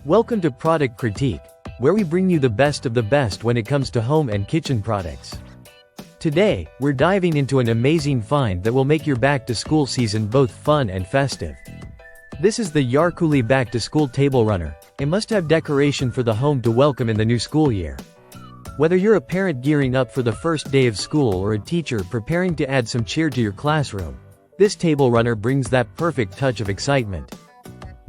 Welcome to Product Critique, where we bring you the best of the best when it comes to home and kitchen products. Today, we're diving into an amazing find that will make your back-to-school season both fun and festive. This is the Yarcooly Back-to-School Table Runner, a must-have decoration for the home to welcome in the new school year. Whether you're a parent gearing up for the first day of school or a teacher preparing to add some cheer to your classroom, this table runner brings that perfect touch of excitement.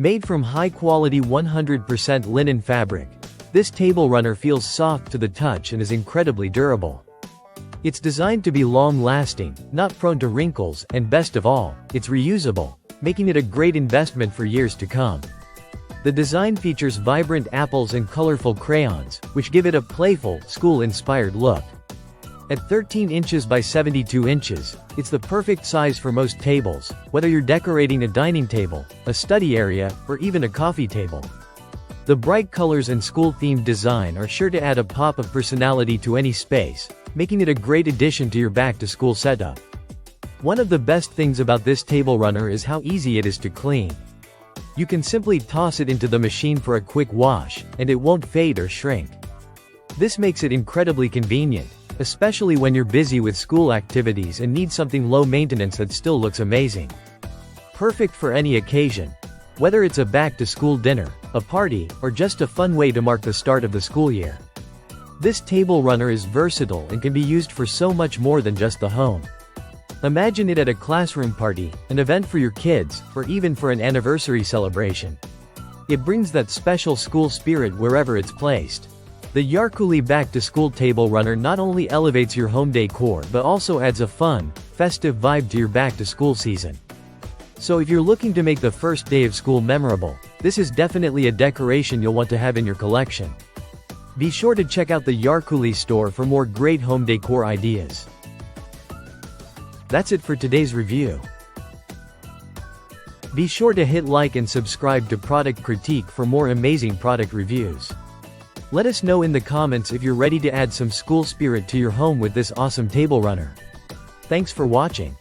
Made from high-quality 100% linen fabric, this table runner feels soft to the touch and is incredibly durable. It's designed to be long-lasting, not prone to wrinkles, and best of all, it's reusable, making it a great investment for years to come. The design features vibrant apples and colorful crayons, which give it a playful, school-inspired look. At 13 inches by 72 inches, it's the perfect size for most tables, whether you're decorating a dining table, a study area, or even a coffee table. The bright colors and school-themed design are sure to add a pop of personality to any space, making it a great addition to your back-to-school setup. One of the best things about this table runner is how easy it is to clean. You can simply toss it into the machine for a quick wash, and it won't fade or shrink. This makes it incredibly convenient, especially when you're busy with school activities and need something low maintenance that still looks amazing. Perfect for any occasion. Whether it's a back-to-school dinner, a party, or just a fun way to mark the start of the school year. This table runner is versatile and can be used for so much more than just the home. Imagine it at a classroom party, an event for your kids, or even for an anniversary celebration. It brings that special school spirit wherever it's placed. The Yarcooly Back-to-School Table Runner not only elevates your home decor but also adds a fun, festive vibe to your back-to-school season. So if you're looking to make the first day of school memorable, this is definitely a decoration you'll want to have in your collection. Be sure to check out the Yarcooly store for more great home decor ideas. That's it for today's review. Be sure to hit like and subscribe to Product Critique for more amazing product reviews. Let us know in the comments if you're ready to add some school spirit to your home with this awesome table runner. Thanks for watching.